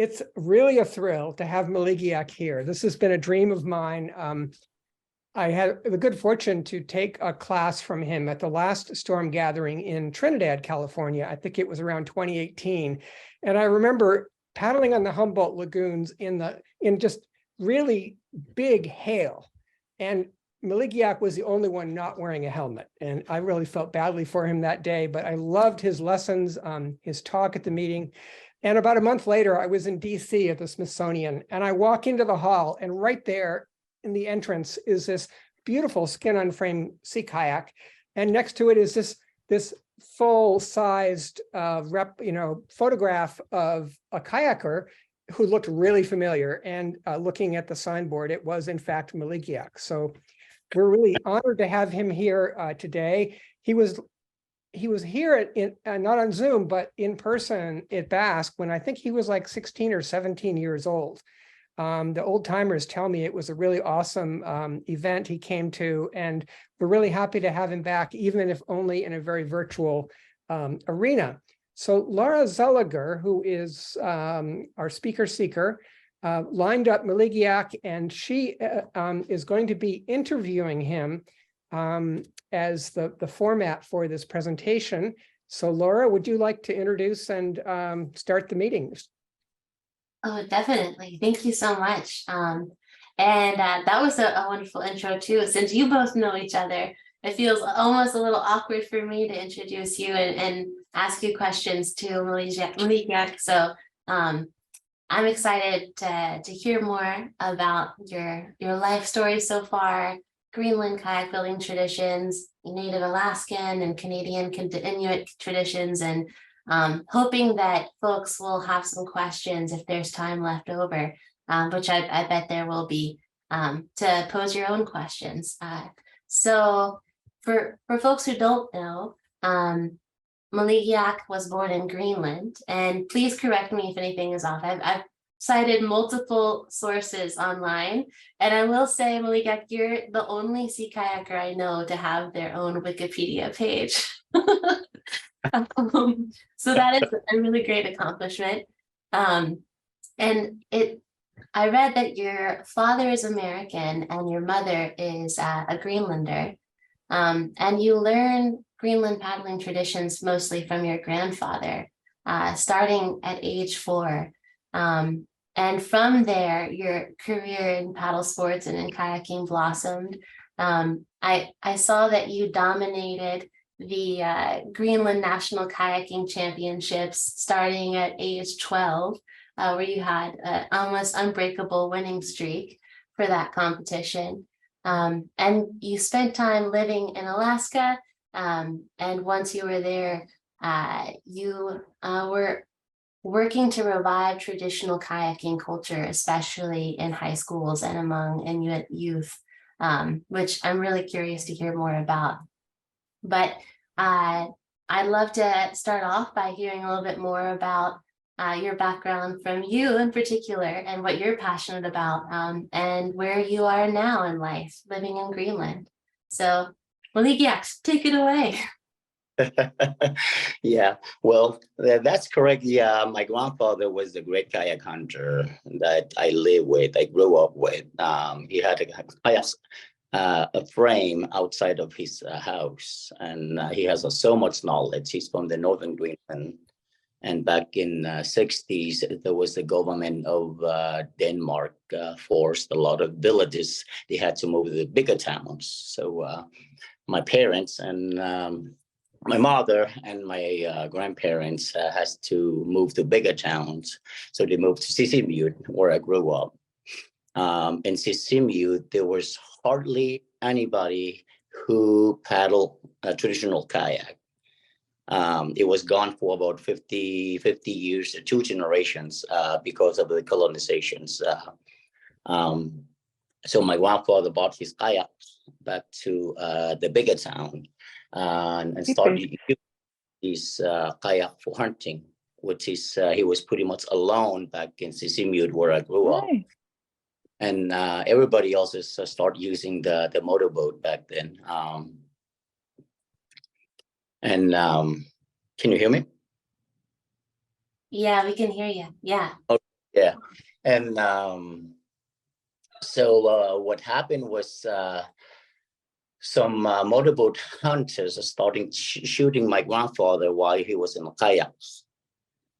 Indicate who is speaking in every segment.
Speaker 1: It's really a thrill to have Maligiaq here. This has been a dream of mine. I had the good fortune to take a class from him at the last storm gathering in Trinidad, California. I think it was around 2018. And I remember paddling on the Humboldt lagoons in just really big hail. And Maligiaq was the only one not wearing a helmet. And I really felt badly for him that day, but I loved his lessons, his talk at the meeting. And about a month later, I was in D.C. at the Smithsonian, and I walk into the hall, and right there in the entrance is this beautiful skin-on-frame sea kayak, and next to it is this full-sized photograph of a kayaker who looked really familiar. And looking at the signboard, it was in fact Maligiaq. So we're really honored to have him here today. He was here not on Zoom, but in person at BASK when I think he was like 16 or 17 years old. The old timers tell me it was a really awesome event he came to, and we're really happy to have him back, even if only in a very virtual arena. So Laura Zeliger, who is our speaker seeker, lined up Maligiaq, and she is going to be interviewing him as the format for this presentation. So Laura, would you like to introduce and start the meeting?
Speaker 2: Oh, definitely. Thank you so much. That was a wonderful intro too. Since you both know each other, it feels almost a little awkward for me to introduce you and ask you questions to Maligiaq. So I'm excited to hear more about your life story so far, Greenland kayak building traditions, Native Alaskan and Canadian Inuit traditions, and hoping that folks will have some questions if there's time left over, which I bet there will be, to pose your own questions. So for folks who don't know, Maligiaq was born in Greenland, and please correct me if anything is off. I've cited multiple sources online, and I will say, Maligiaq, you're the only sea kayaker I know to have their own Wikipedia page. So that is a really great accomplishment. I read that your father is American and your mother is a Greenlander, and you learn Greenland paddling traditions mostly from your grandfather, starting at age 4. And from there, your career in paddle sports and in kayaking blossomed. I saw that you dominated the Greenland National Kayaking Championships starting at age 12, where you had an almost unbreakable winning streak for that competition. And you spent time living in Alaska, and once you were there, you were working to revive traditional kayaking culture, especially in high schools and among Inuit youth, which I'm really curious to hear more about. But I'd love to start off by hearing a little bit more about your background from you in particular, and what you're passionate about, and where you are now in life, living in Greenland. So, Maligiaq, take it away.
Speaker 3: Yeah, well, that's correct. Yeah, my grandfather was a great kayak hunter that I lived with, I grew up with. He had a frame outside of his house, and he has so much knowledge. He's from the northern Greenland, and back in 60s, there was the government of Denmark forced a lot of villages. They had to move to the bigger towns. So my parents and my mother and my grandparents has to move to bigger towns. So they moved to Sisimiut, where I grew up. In Sisimiut, there was hardly anybody who paddled a traditional kayak. It was gone for about 50 years, 2 generations, because of the colonizations. So my grandfather bought his kayak back to the bigger town, and started his kayak for hunting, which is he was pretty much alone back in Sisimiut, where I grew up. And everybody else is start using the motorboat back then. Can you hear me?
Speaker 2: Yeah, we can hear you. Yeah.
Speaker 3: Oh, Yeah. And so what happened was some motorboat hunters are starting shooting my grandfather while he was in the kayaks.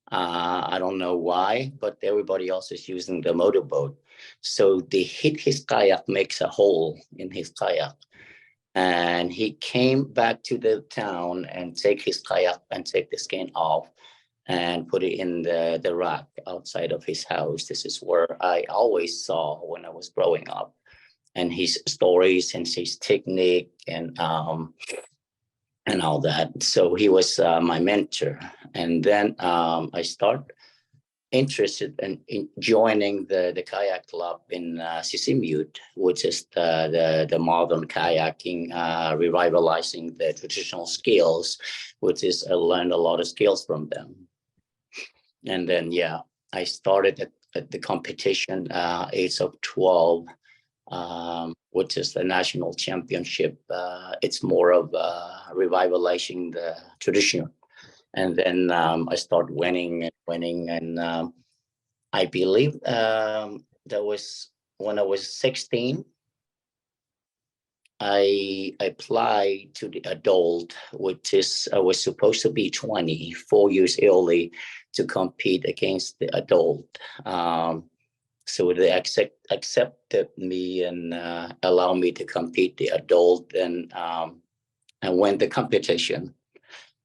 Speaker 3: I don't know why, but everybody else is using the motorboat. So they hit his kayak, makes a hole in his kayak. And he came back to the town and take his kayak and take the skin off and put it in the rack outside of his house. This is where I always saw when I was growing up, and his stories and his technique and all that. So he was my mentor. And then I started interested in joining the kayak club in Sisimiut, which is the modern kayaking, revitalizing the traditional skills, which is I learned a lot of skills from them. And then, yeah, I started at the competition age of 12, which is the national championship. It's more of revitalizing the tradition. And then I started winning, and I believe that was when I was 16. I applied to the adult, which is I was supposed to be 24 years early to compete against the adult. So they accepted me and allowed me to compete the adult, and win the competition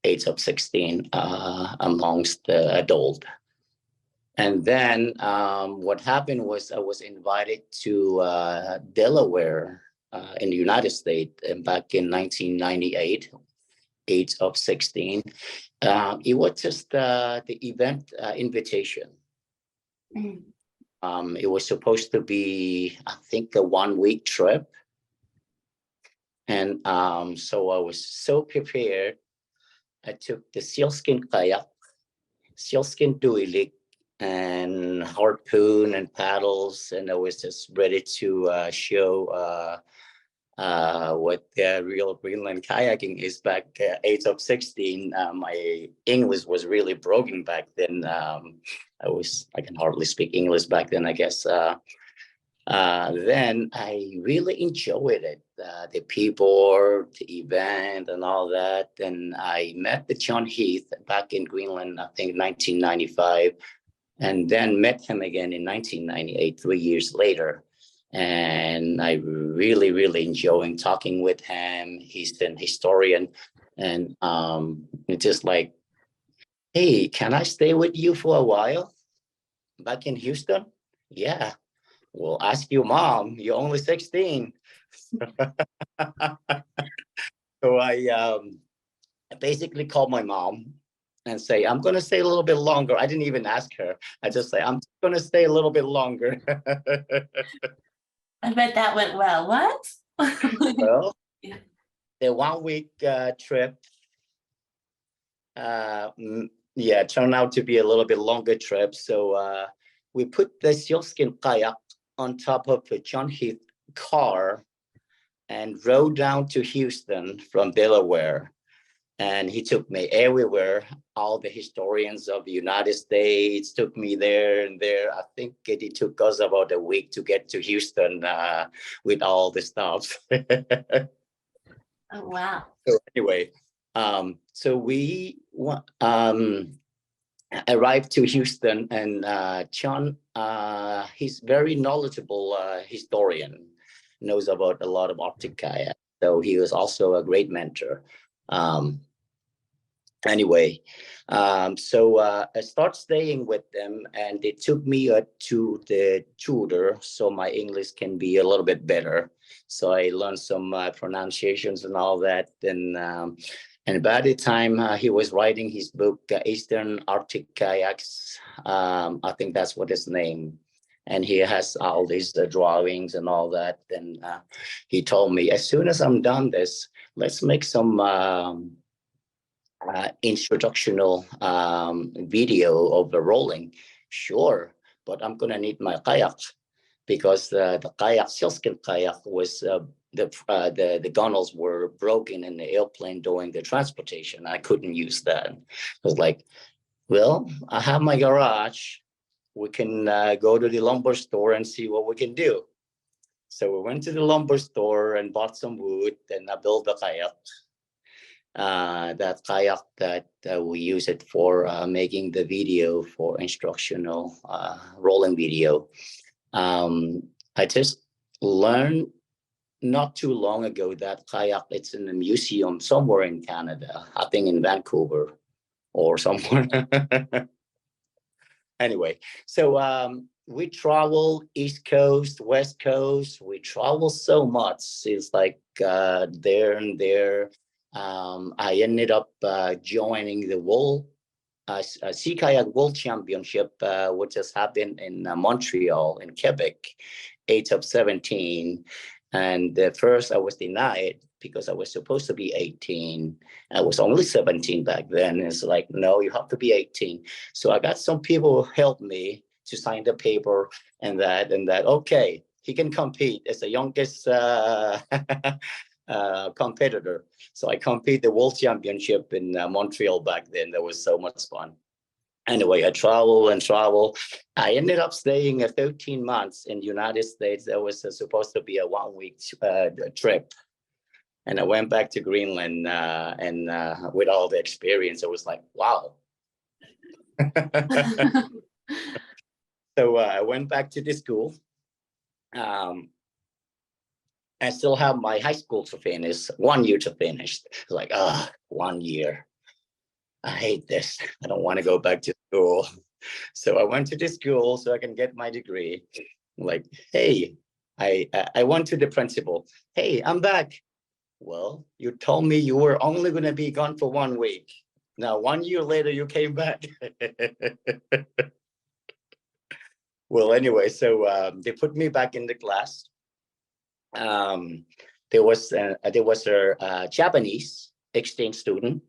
Speaker 3: age of 16 amongst the adult. And then what happened was I was invited to Delaware in the United States back in 1998, age of 16. It was just the event invitation. It was supposed to be, I think, a 1-week trip. And so I was so prepared. I took the sealskin kayak, sealskin duilik, and harpoon and paddles, and I was just ready to show what the real Greenland kayaking is back age of 16. My English was really broken back then. I can hardly speak English back then, I guess. Then I really enjoyed it, the people, the event, and all that. And I met the John Heath back in Greenland, I think 1995, and then met him again in 1998, 3 years later. And I really, really enjoying talking with him. He's an historian, and it's just like, hey, can I stay with you for a while back in Houston? Yeah. Well, ask your mom. You're only 16. So I basically called my mom and say, I'm going to stay a little bit longer. I didn't even ask her. I just say, I'm going to stay a little bit longer.
Speaker 2: I bet that went well. What?
Speaker 3: Well,
Speaker 2: Yeah.
Speaker 3: the 1-week trip, turned out to be a little bit longer trip. So we put the sealskin kayak on top of a John Heath car and rode down to Houston from Delaware. And he took me everywhere. All the historians of the United States took me there and there. I think it took us about a week to get to Houston with all the stuff.
Speaker 2: Oh, wow.
Speaker 3: So anyway, so we arrived to Houston, and John, he's very knowledgeable historian, knows about a lot of Arctic kayak. So he was also a great mentor. Anyway, so I started staying with them, and they took me to the tutor so my English can be a little bit better. So I learned some pronunciations and all that. And by the time he was writing his book, Eastern Arctic Kayaks, I think that's what his name. And he has all these drawings and all that. And he told me, as soon as I'm done this, let's make some instructional video of the rolling. Sure, but I'm gonna need my kayak, because the kayak, sealskin kayak, was the gunnels were broken in the airplane during the transportation. I couldn't use that. I was like, well, I have my garage. we can go to the lumber store and see what we can do. So we went to the lumber store and bought some wood, and I built a kayak. That kayak that we use it for making the video for instructional rolling video. I just learned not too long ago that kayak, it's in a museum somewhere in Canada, I think in Vancouver or somewhere. Anyway, so we travel East Coast, West Coast. We travel so much. It's like there and there. I ended up joining the Sea Kayak World Championship, which has happened in Montreal, in Quebec, age of 17. And at first I was denied because I was supposed to be 18. I was only 17 back then. It's like, no, you have to be 18. So I got some people who helped me to sign the paper and that. Okay, he can compete as the youngest competitor. So I competed the World Championship in Montreal back then. That was so much fun. Anyway, I travel and travel. I ended up staying 13 months in the United States. That was supposed to be a 1-week trip. And I went back to Greenland and with all the experience, I was like, wow. So I went back to the school. I still have my high school to finish, 1 year to finish. Like, 1 year. I hate this. I don't want to go back to school. So I went to the school so I can get my degree. Like, hey, I went to the principal. Hey, I'm back. Well, you told me you were only going to be gone for 1 week. Now, 1 year later, you came back. Well, anyway, so they put me back in the class. There was a Japanese exchange student,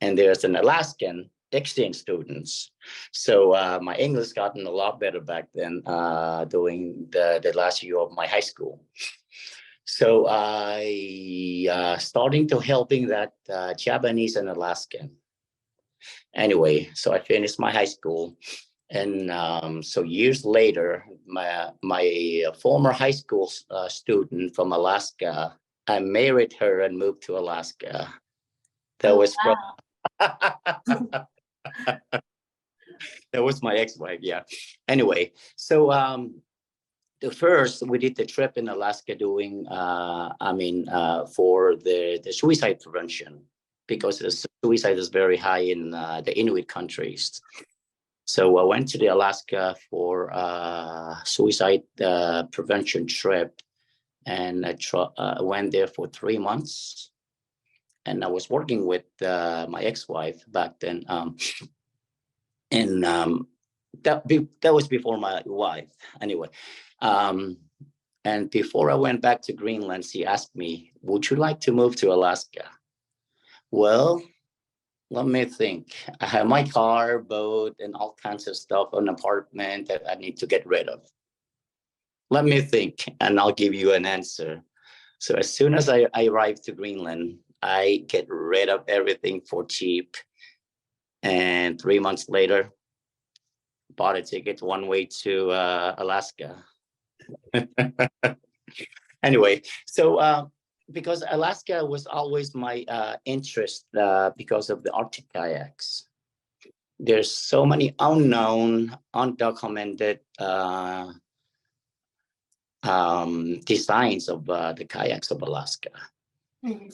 Speaker 3: and there's an Alaskan exchange students. So my English gotten a lot better back then during the last year of my high school. So I starting to helping that Japanese and Alaskan. Anyway, so I finished my high school. And so years later, my former high school student from Alaska, I married her and moved to Alaska. That was
Speaker 2: wow.
Speaker 3: That was my ex-wife, yeah. Anyway, so the first we did the trip in Alaska doing, for the suicide prevention, because the suicide is very high in the Inuit countries. So I went to the Alaska for suicide prevention trip, and I went there for 3 months. And I was working with my ex-wife back then, and that was before my wife. Anyway, and before I went back to Greenland, she asked me, "Would you like to move to Alaska?" Well, let me think. I have my car, boat, and all kinds of stuff, an apartment that I need to get rid of. Let me think, and I'll give you an answer. So as soon as I arrived to Greenland, I get rid of everything for cheap. And 3 months later, bought a ticket one way to Alaska. Anyway, so because Alaska was always my interest because of the Arctic kayaks. There's so many unknown, undocumented designs of the kayaks of Alaska. Mm-hmm.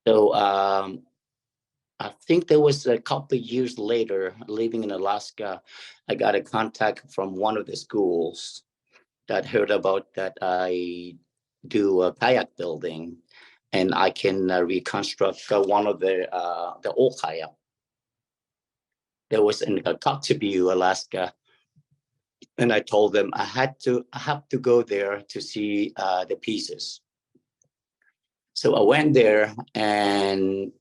Speaker 3: So I think there was a couple of years later, living in Alaska, I got a contact from one of the schools that heard about that I do kayak building, and I can reconstruct one of the old kayak. That was in Kativik, Alaska, and I told them I have to go there to see the pieces. So I went there and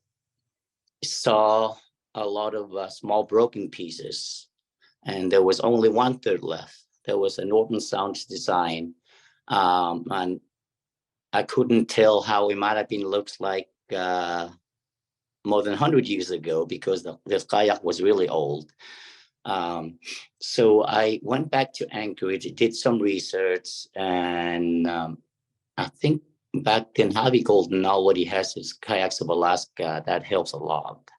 Speaker 3: saw a lot of small broken pieces, and there was only 1/3 left. There was a Northern Sound design, and I couldn't tell how it might have been looks like more than 100 years ago, because this kayak was really old. So I went back to Anchorage, did some research, and I think back then Harvey Golden already has his Kayaks of Alaska. That helps a lot.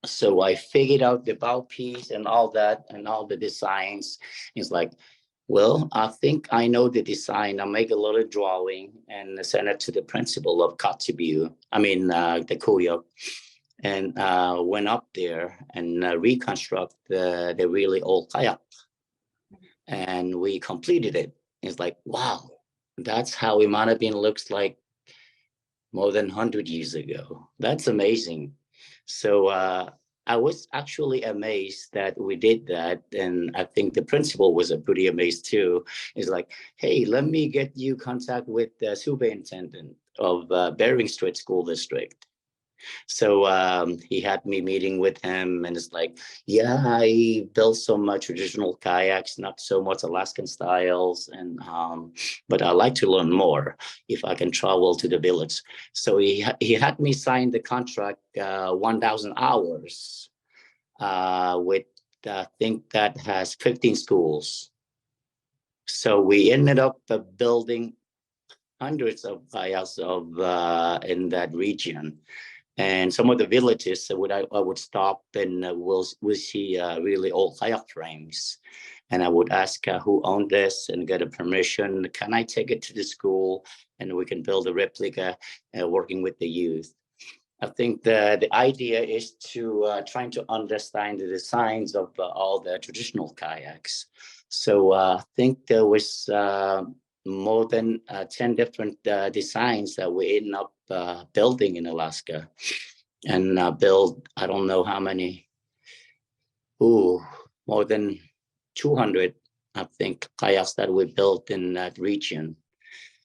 Speaker 3: So I figured out the bow piece and all that and all the designs. It's like, well, I think I know the design. I'll make a little drawing and send it to the principal of Kativik, the Koyuk, and went up there and reconstruct the really old kayak. And we completed it. It's like, wow, that's how Imanabin looks like more than 100 years ago. That's amazing. So I was actually amazed that we did that. And I think the principal was pretty amazed too. It's like, hey, let me get you contact with the superintendent of Bering Strait School District. So he had me meeting with him, and it's like, yeah, I built some traditional kayaks, not so much Alaskan styles, and but I like to learn more if I can travel to the village. So he had me sign the contract 1,000 hours with I think that has 15 schools. So we ended up building hundreds of kayaks in that region. And some of the villages I would stop and we'll see really old kayak frames. And I would ask who owned this and get a permission. Can I take it to the school and we can build a replica working with the youth? I think the idea is to trying to understand the designs of all the traditional kayaks. So I think there was more than 10 different designs that we ended up building in Alaska, and build, I don't know how many, more than 200, I think, kayaks that we built in that region.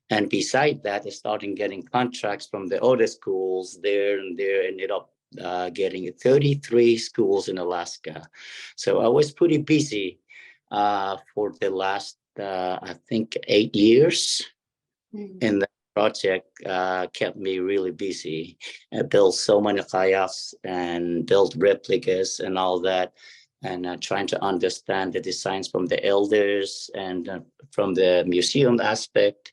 Speaker 3: And beside that, I started getting contracts from the other schools there, and there ended up getting 33 schools in Alaska. So I was pretty busy for the last, I think, 8 years. And the project kept me really busy. I built so many kayaks and built replicas and all that, and trying to understand the designs from the elders and from the museum aspect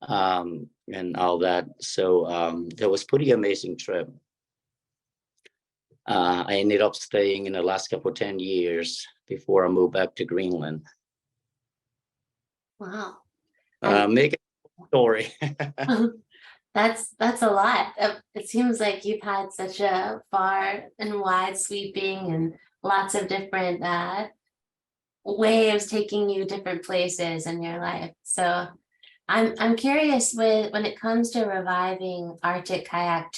Speaker 3: and all that. So that was pretty amazing trip. I ended up staying in Alaska for 10 years before I moved back to Greenland.
Speaker 2: Wow.
Speaker 3: Make a story.
Speaker 2: That's a lot. It seems like you've had such a far and wide sweeping and lots of different waves taking you different places in your life. So I'm curious when it comes to reviving Arctic kayak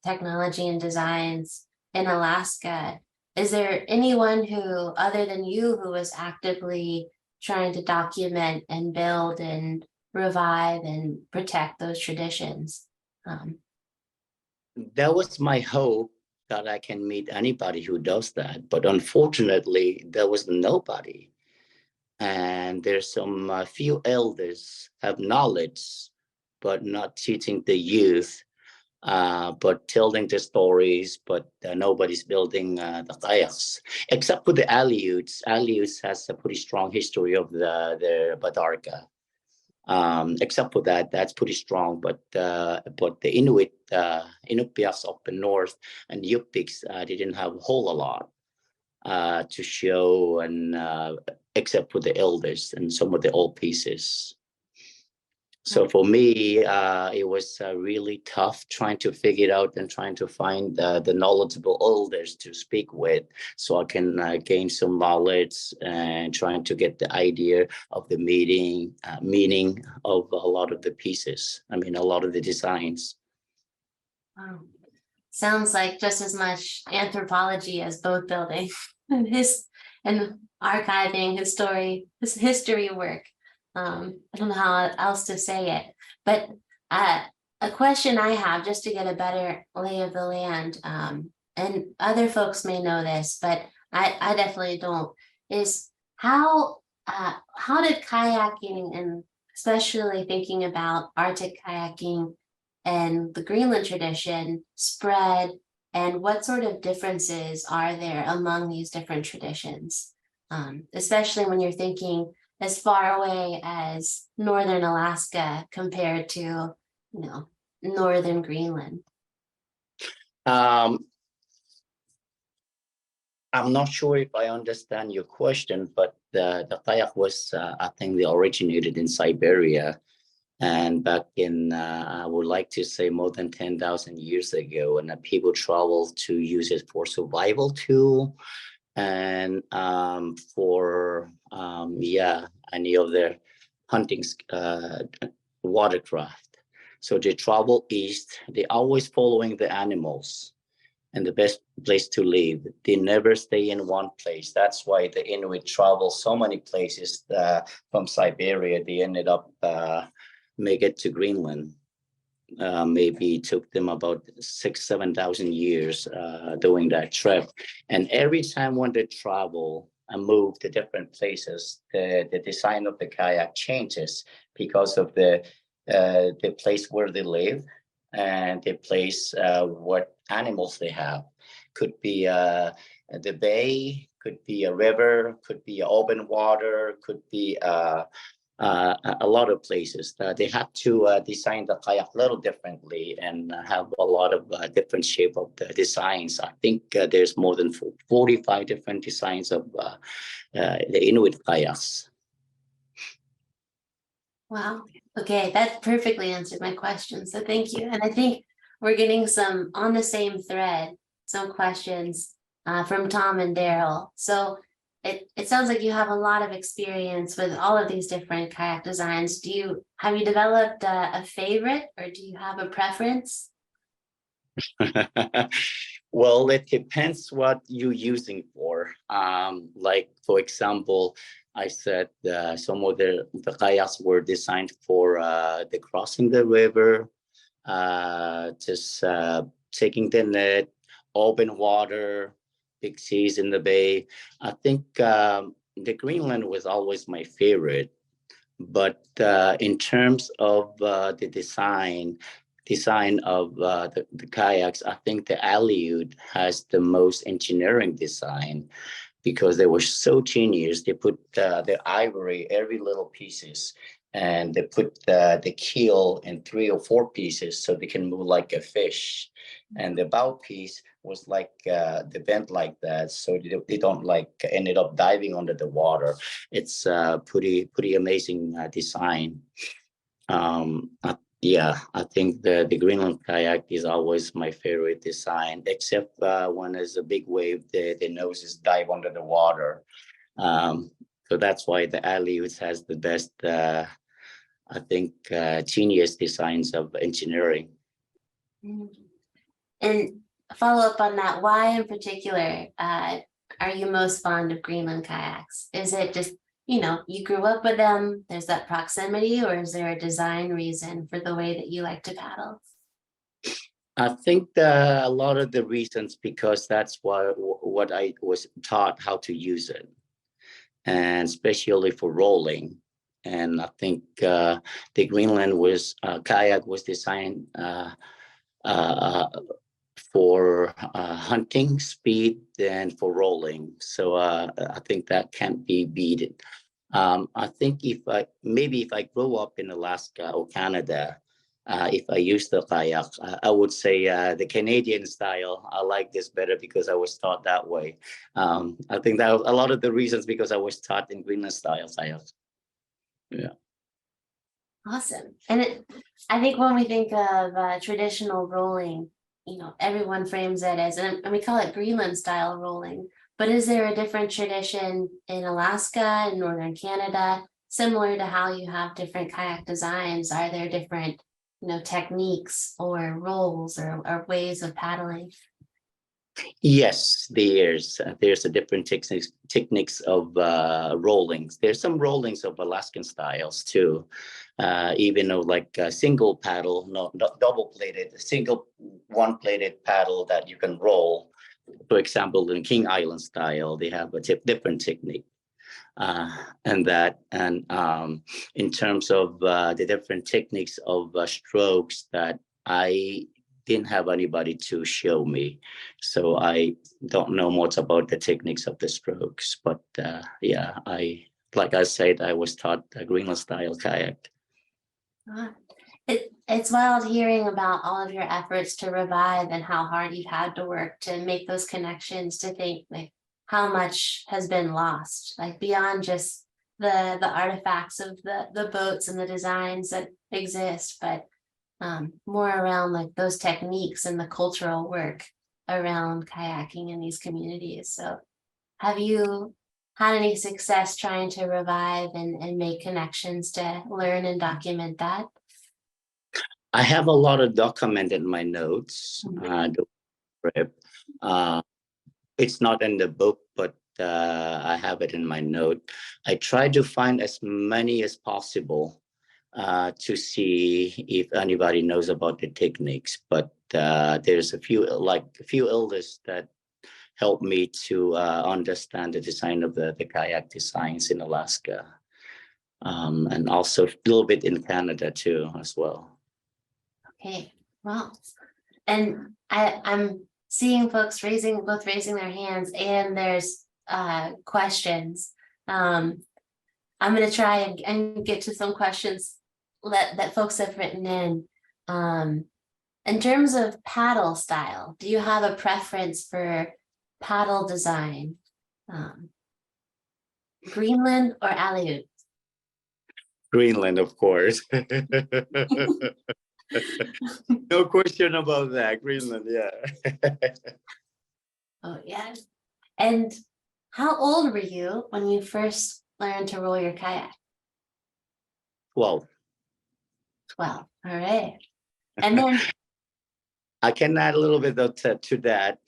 Speaker 2: technology and designs in Alaska, is there anyone who, other than you, who was actively trying to document and build and revive and protect those traditions?
Speaker 3: That was my hope, that I can meet anybody who does that. But unfortunately, there was nobody. And there's some few elders have knowledge, but not teaching the youth, but telling the stories, but nobody's building the kayaks, except for the Aleuts. Aleuts has a pretty strong history of their Badarka. Except for that, that's pretty strong. But the Inuit, Iñupiaq up in north, and Iñupiaq didn't have a whole lot to show, and except for the elders and some of the old pieces. So for me, it was really tough trying to figure it out and trying to find the knowledgeable elders to speak with, so I can gain some knowledge and trying to get the idea of the meaning of a lot of the pieces. I mean, a lot of the designs.
Speaker 2: Wow. Sounds like just as much anthropology as boat building and archiving history work. I don't know how else to say it, but a question I have, just to get a better lay of the land, and other folks may know this, but I definitely don't, is how did kayaking, and especially thinking about Arctic kayaking and the Greenland tradition, spread And what sort of differences are there among these different traditions? Especially when you're thinking as far away as northern Alaska compared to, northern Greenland.
Speaker 3: I'm not sure if I understand your question, but the kayak was, I think, they originated in Siberia. And back in, I would like to say more than 10,000 years ago, and people traveled to use it for survival tool and for, any of their hunting watercraft. So they travel east, they always following the animals and the best place to live. They never stay in one place. That's why the Inuit travel so many places from Siberia. They ended up make it to Greenland. Maybe it took them about 7,000 years doing that trip. And every time when they travel and move to different places, the design of the kayak changes because of the place where they live and the place what animals they have. Could be the bay, could be a river, could be open water, could be a lot of places. They have to design the kayak a little differently and have a lot of different shape of the designs. I think there's more than 45 different designs of the Inuit kayaks.
Speaker 2: Wow. Okay, that perfectly answered my question. So thank you. And I think we're getting some on the same thread, some questions from Tom and Daryl. So it sounds like you have a lot of experience with all of these different kayak designs. Have you developed a favorite, or do you have a preference?
Speaker 3: Well, it depends what you're using for. Like, for example, I said some of the kayaks were designed for the crossing the river, just taking the net, open water, big seas in the bay. I think the Greenland was always my favorite. But in terms of the design of the kayaks, I think the Aleut has the most engineering design because they were so genius. They put the ivory, every little pieces, and they put the keel in 3 or 4 pieces so they can move like a fish. And the bow piece was like the bent like that, so they don't like ended up diving under the water. It's pretty amazing design. I think the Greenland kayak is always my favorite design, except when there's a big wave, the noses dive under the water. So that's why the Aleut has the best, I think, genius designs of engineering.
Speaker 2: And follow up on that, why in particular are you most fond of Greenland kayaks? Is it just, you grew up with them, there's that proximity, or is there a design reason for the way that you like to paddle?
Speaker 3: I think a lot of the reasons, because that's what I was taught how to use it, and especially for rolling. And I think the Greenland kayak was designed for hunting speed and for rolling. So I think that can't be beaten. I think if I grow up in Alaska or Canada, if I use the kayak, I would say the Canadian style. I like this better because I was taught that way. I think that a lot of the reasons because I was taught in Greenland style kayaks. Yeah.
Speaker 2: Awesome. And I think when we think of traditional rolling, everyone frames it as, and we call it Greenland style rolling, but is there a different tradition in Alaska and northern Canada, similar to how you have different kayak designs? Are there different, techniques or rolls or ways of paddling?
Speaker 3: Yes, there's a different techniques of rollings. There's some rollings of Alaskan styles too, even though like a single paddle, not double plated, single one plated paddle that you can roll. For example, in King Island style, they have a different technique. In terms of the different techniques of strokes that I didn't have anybody to show me. So I don't know much about the techniques of the strokes, but yeah, like I said, I was taught a Greenland style kayak.
Speaker 2: It's wild hearing about all of your efforts to revive and how hard you've had to work to make those connections, to think like how much has been lost, like beyond just the artifacts of the boats and the designs that exist, but more around like those techniques and the cultural work around kayaking in these communities. So have you had any success trying to revive and make connections to learn and document that?
Speaker 3: I have a lot of documented in my notes. The trip. It's not in the book, but I have it in my note. I try to find as many as possible to see if anybody knows about the techniques. But there's a few elders that help me to understand the design of the kayak designs in Alaska, and also a little bit in Canada too as well.
Speaker 2: Okay, well, and I'm seeing folks raising their hands, and there's questions. I'm going to try and get to some questions that folks have written in. In terms of paddle style, do you have a preference for paddle design? Greenland or Aleut?
Speaker 3: Greenland, of course. No question about that. Greenland, yeah.
Speaker 2: Oh, yeah. And how old were you when you first learned to roll your kayak?
Speaker 3: 12.
Speaker 2: 12. All right. And then
Speaker 3: I can add a little bit to that.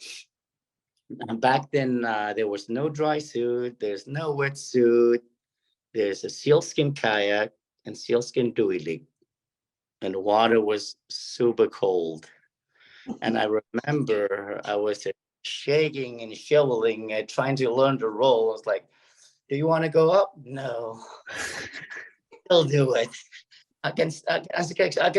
Speaker 3: Back then, there was no dry suit, there's no wetsuit, there's a sealskin kayak and sealskin doily, and the water was super cold. And I remember I was shaking and shoveling, trying to learn to roll. I was like, do you want to go up? No. I'll do it. I can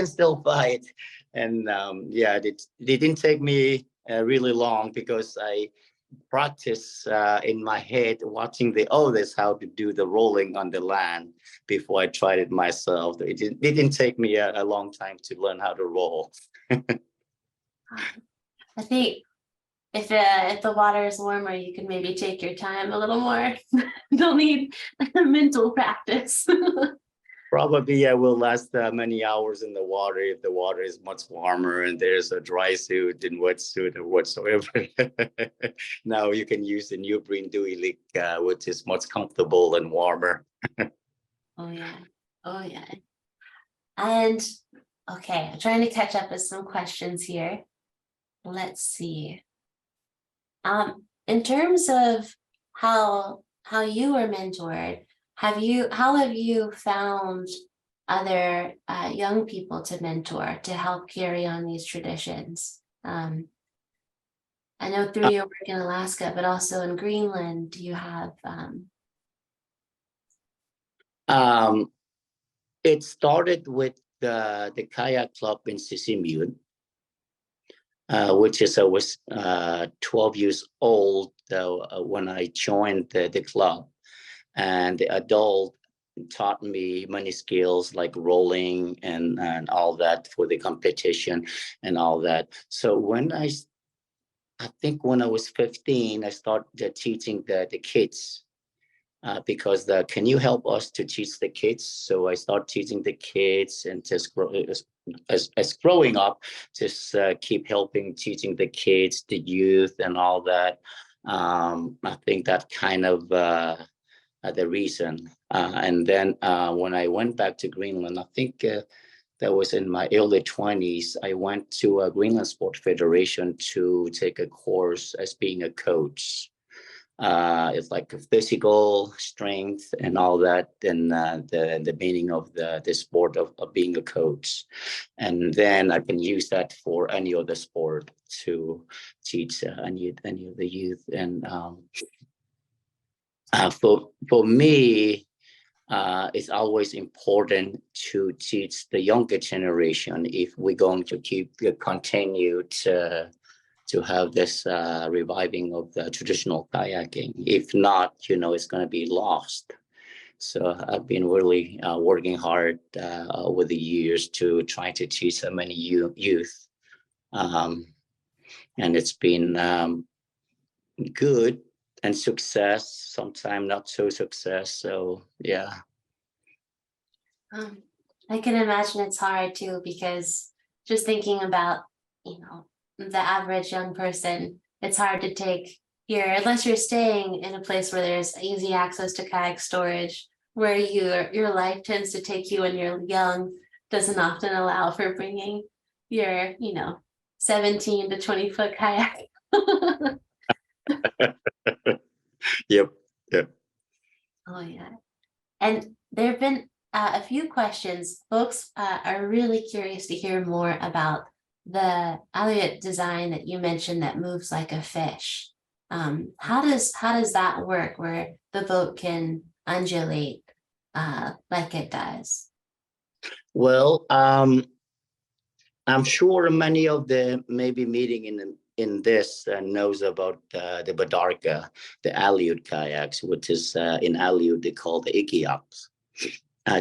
Speaker 3: still fight. And yeah, it didn't take me really long, because I practice in my head watching the others how to do the rolling on the land before I tried it myself. It didn't take me a long time to learn how to roll.
Speaker 2: I think if the water is warmer, you can maybe take your time a little more. Don't need mental practice.
Speaker 3: Probably I will last many hours in the water if the water is much warmer and there's a dry suit and wetsuit or whatsoever. Now you can use the neoprene doily, which is much comfortable and warmer.
Speaker 2: Oh yeah. Oh yeah. And okay, I'm trying to catch up with some questions here. Let's see. In terms of how you were mentored, how have you found other young people to mentor to help carry on these traditions? I know through your work in Alaska, but also in Greenland, do you have
Speaker 3: it started with the kayak club in Sisimiut, which is I was 12 years old when I joined the club. And the adult taught me many skills like rolling and all that for the competition and all that. So when I think when I was 15, I started teaching the kids because can you help us to teach the kids? So I started teaching the kids, and just as growing up, just keep helping teaching the kids, the youth and all that. I think that kind of the reason. And then when I went back to Greenland, I think that was in my early 20s, I went to a Greenland Sport Federation to take a course as being a coach. It's like physical strength and all that, and the meaning of the sport of being a coach. And then I can use that for any other sport to teach any of the youth. And for me, it's always important to teach the younger generation if we're going to continue to have this reviving of the traditional kayaking. If not, it's going to be lost. So I've been really working hard over the years to try to teach so many youth. And it's been good and success, sometimes not so success. So yeah.
Speaker 2: I can imagine it's hard too, because just thinking about, the average young person, it's hard to take unless you're staying in a place where there's easy access to kayak storage, where your life tends to take you when you're young, doesn't often allow for bringing your, 17 to 20 foot kayak.
Speaker 3: Yep.
Speaker 2: Oh yeah. And there have been a few questions. Folks are really curious to hear more about the Inuit design that you mentioned that moves like a fish. How does that work, where the boat can undulate like it does?
Speaker 3: Well, I'm sure many of the maybe meeting in this knows about the Badarka, the Aleut kayaks, which is in Aleut they call the Iñupiaq.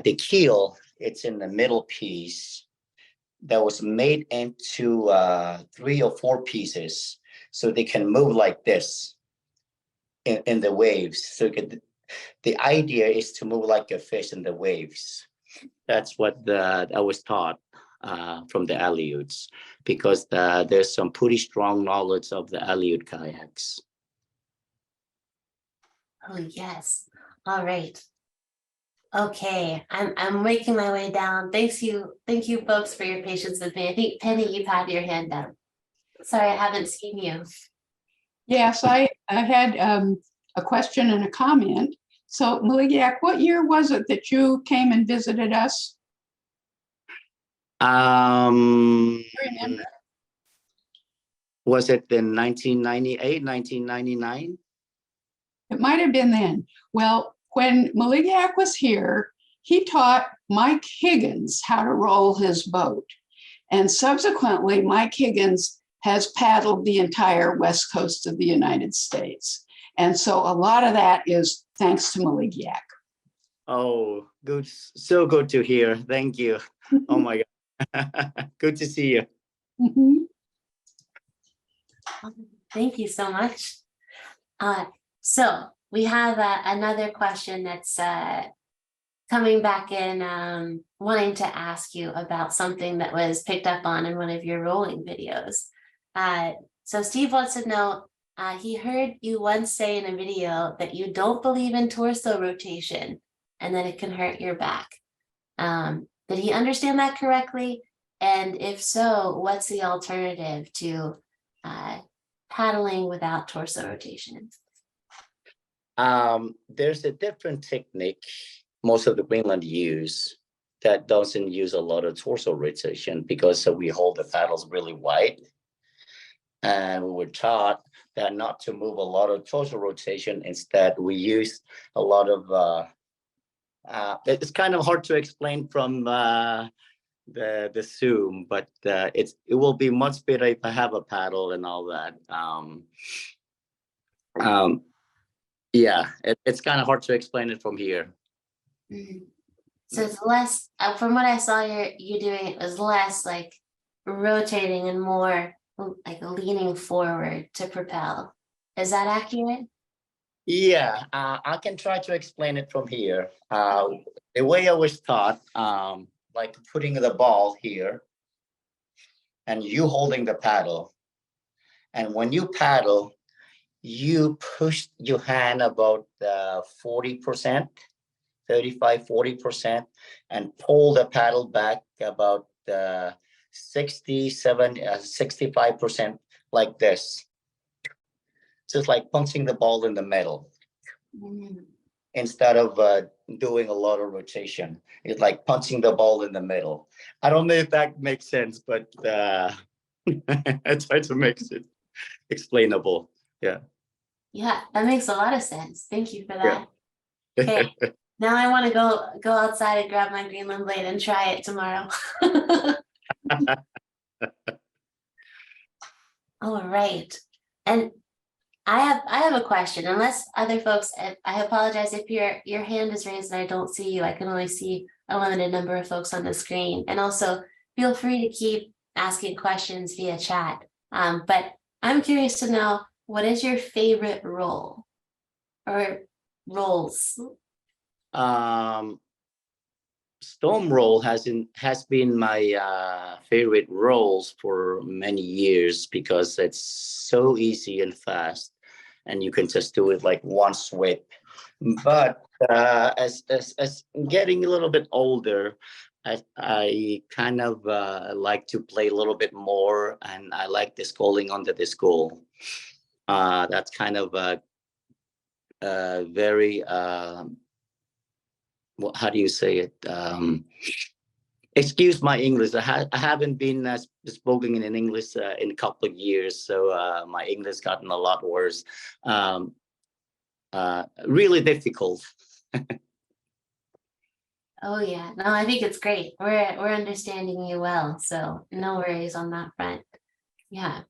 Speaker 3: The keel, it's in the middle piece that was made into 3 or 4 pieces, so they can move like this in the waves. So the idea is to move like a fish in the waves. That's what I was taught from the Aleuts, because there's some pretty strong knowledge of the Aleut kayaks.
Speaker 2: Oh yes. All right. Okay, I'm making my way down. Thank you folks for your patience with me. I think Penny, you've had your hand up. Sorry, I haven't seen you.
Speaker 4: Yes, I had a question and a comment. So Maligiaq, what year was it that you came and visited us?
Speaker 2: Remember?
Speaker 3: Was it in 1998, 1999?
Speaker 4: It might have been then. Well, when Maligiaq was here, he taught Mike Higgins how to roll his boat. And subsequently, Mike Higgins has paddled the entire west coast of the United States. And so a lot of that is thanks to Maligiaq.
Speaker 3: Oh, good. So good to hear. Thank you. Oh my God. Good to see you.
Speaker 4: Mm-hmm.
Speaker 2: Thank you so much. So we have another question that's coming back in, wanting to ask you about something that was picked up on in one of your rolling videos. So Steve wants to know, he heard you once say in a video that you don't believe in torso rotation and that it can hurt your back. Did he understand that correctly? And if so, what's the alternative to paddling without torso rotation?
Speaker 3: There's a different technique most of the Greenland use that doesn't use a lot of torso rotation, because we hold the paddles really wide. And we were taught that not to move a lot of torso rotation. Instead, we use a lot of, it's kind of hard to explain from the Zoom, but it will be much better if I have a paddle and all that. Yeah, it's kind of hard to explain it from here.
Speaker 2: Mm-hmm. So it's less, from what I saw you doing, it was less like rotating and more like leaning forward to propel. Is that accurate?
Speaker 3: Yeah, I can try to explain it from here. The way I was taught, like putting the ball here and you holding the paddle. And when you paddle, you push your hand about 40%, 35, 40%, and pull the paddle back about 67, 65% like this. Just like punching the ball in the middle.
Speaker 2: Mm-hmm.
Speaker 3: Instead of doing a lot of rotation. It's like punching the ball in the middle. I don't know if that makes sense, but I try to make it explainable. Yeah.
Speaker 2: Yeah, that makes a lot of sense. Thank you for that.
Speaker 3: Yeah.
Speaker 2: Okay. Now I want to go outside and grab my Greenland blade and try it tomorrow. All right. And I have a question. Unless other folks, I apologize if your hand is raised and I don't see you. I can only see a limited number of folks on the screen. And also feel free to keep asking questions via chat. But I'm curious to know, what is your favorite role or roles?
Speaker 3: Storm role has been my favorite roles for many years because it's so easy and fast, and you can just do it like one sweep. But as getting a little bit older, I kind of like to play a little bit more, and I like this calling under the school. That's kind of very how do you say it? Excuse my English. I haven't been spoken in English in a couple of years, so my English gotten a lot worse. Really difficult.
Speaker 2: Oh yeah, no, I think it's great. We're understanding you well, so no worries on that front. Yeah.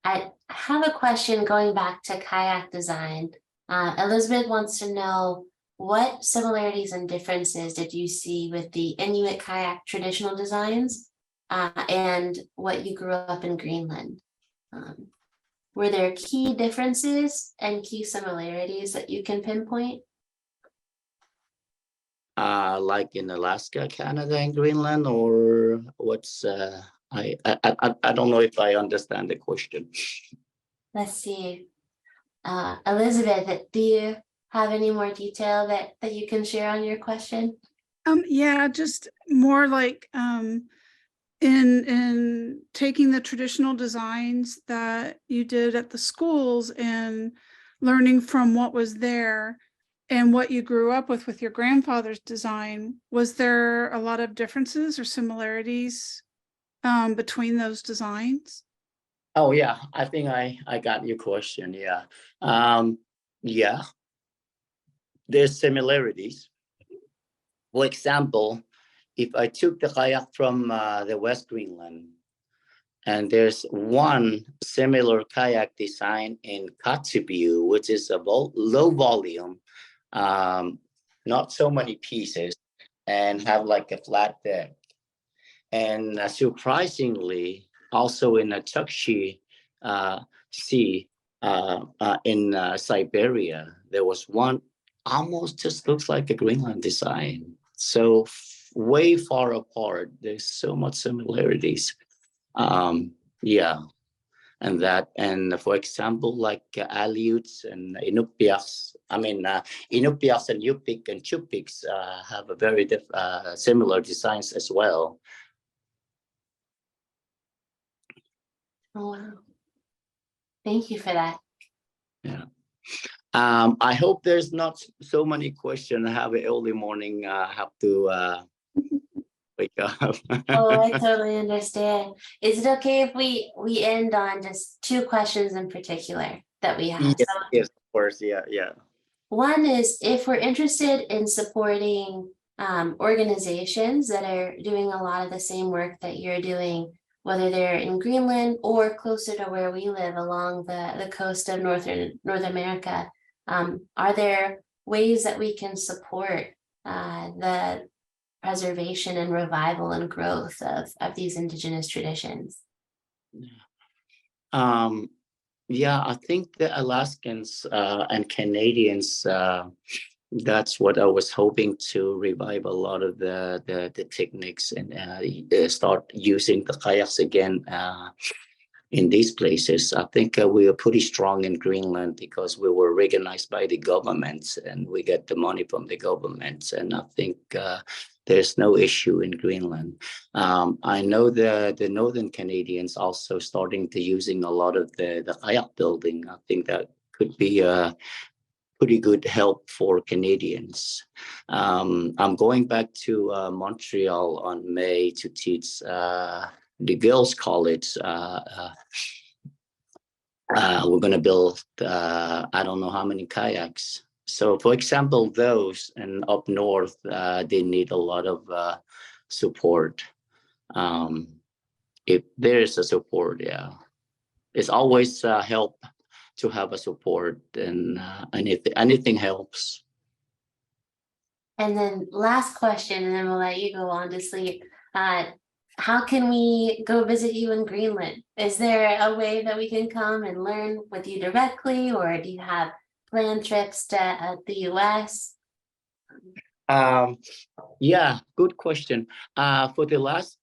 Speaker 2: I have a question going back to kayak design. Elizabeth wants to know, what similarities and differences did you see with the Inuit kayak traditional designs and what you grew up in Greenland? Were there key differences and key similarities that you can pinpoint?
Speaker 3: Like in Alaska, Canada, and Greenland, or what's I don't know if I understand the question.
Speaker 2: Let's see. Elizabeth, do you have any more detail that you can share on your question?
Speaker 5: Yeah, just more like in taking the traditional designs that you did at the schools and learning from what was there and what you grew up with your grandfather's design. Was there a lot of differences or similarities between those designs?
Speaker 3: Oh yeah, I think I got your question. Yeah, yeah. There's similarities. For example, if I took the kayak from the West Greenland, and there's one similar kayak design in Kativik, which is a low volume, not so many pieces, and have like a flat deck. And surprisingly, also in a Chukchi Sea in Siberia, there was one almost just looks like a Greenland design. So way far apart. There's so much similarities. Yeah, and for example, like Aleuts and Iñupiaqs. I mean, Iñupiaqs and Iñupiaq and Iñupiaqs have a very similar designs as well.
Speaker 2: Oh, wow. Thank you for that.
Speaker 3: Yeah. I hope there's not so many questions. I have an early morning. Have to wake up.
Speaker 2: Oh, I totally understand. Is it okay if we end on just two questions in particular that we have?
Speaker 3: Yes,
Speaker 2: So,
Speaker 3: yes, of course. Yeah, yeah.
Speaker 2: one is, if we're interested in supporting organizations that are doing a lot of the same work that you're doing, whether they're in Greenland or closer to where we live along the coast of North America, are there ways that we can support the preservation and revival and growth of these Indigenous traditions?
Speaker 3: Yeah, I think the Alaskans and Canadians, that's what I was hoping to revive a lot of the techniques and start using the kayaks again in these places. I think we are pretty strong in Greenland because we were recognized by the governments and we get the money from the governments. And I think there's no issue in Greenland. I know the Northern Canadians also starting to using a lot of the kayak building. I think that could be a pretty good help for Canadians. I'm going back to Montreal on May to teach the girls' college. We're going to build, I don't know how many kayaks. So for example, those and up north, they need a lot of support. If there is a support, yeah, it's always help to have a support, and anything helps.
Speaker 2: And then last question, and then we'll let you go on to sleep. How can we go visit you in Greenland? Is there a way that we can come and learn with you directly, or do you have planned trips to the US?
Speaker 3: Yeah, good question. For the last,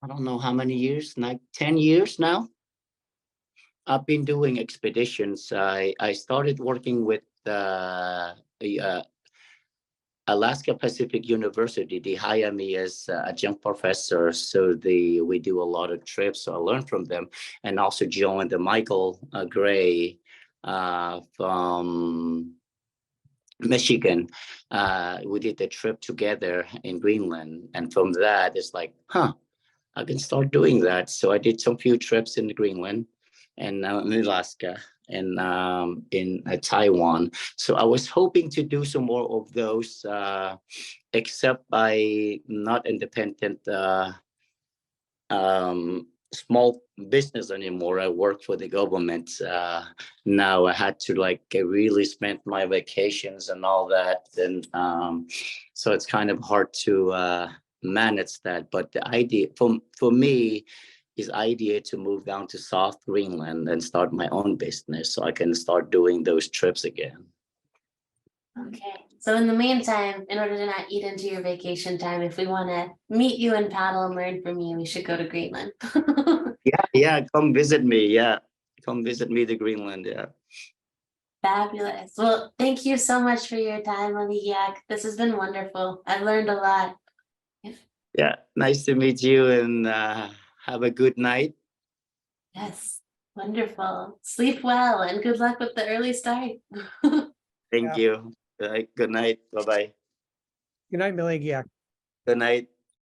Speaker 3: I don't know how many years, like 10 years now, I've been doing expeditions. I started working with Alaska Pacific University. They hire me as adjunct professor, so we do a lot of trips. So I learned from them, and also joined the Michael Gray from Michigan. We did a trip together in Greenland, and from that, it's like, I can start doing that. So I did some few trips in Greenland and in Alaska and in Taiwan. So I was hoping to do some more of those, except I not independent small business anymore. I work for the government now. I had to really spend my vacations and all that, and so it's kind of hard to manage that. But the idea for me is idea to move down to South Greenland and start my own business, so I can start doing those trips again.
Speaker 2: Okay, so in the meantime, in order to not eat into your vacation time, if we want to meet you and paddle and learn from you, we should go to Greenland.
Speaker 3: Yeah, come visit me. Yeah, come visit me to Greenland. Yeah.
Speaker 2: Fabulous. Well, thank you so much for your time, Maligiaq. This has been wonderful. I've learned a lot.
Speaker 3: Yeah, nice to meet you, and have a good night.
Speaker 2: Yes, wonderful. Sleep well and good luck with the early start.
Speaker 3: Thank you. Good night. Bye-bye.
Speaker 1: Good night, Maligiaq.
Speaker 3: Good night.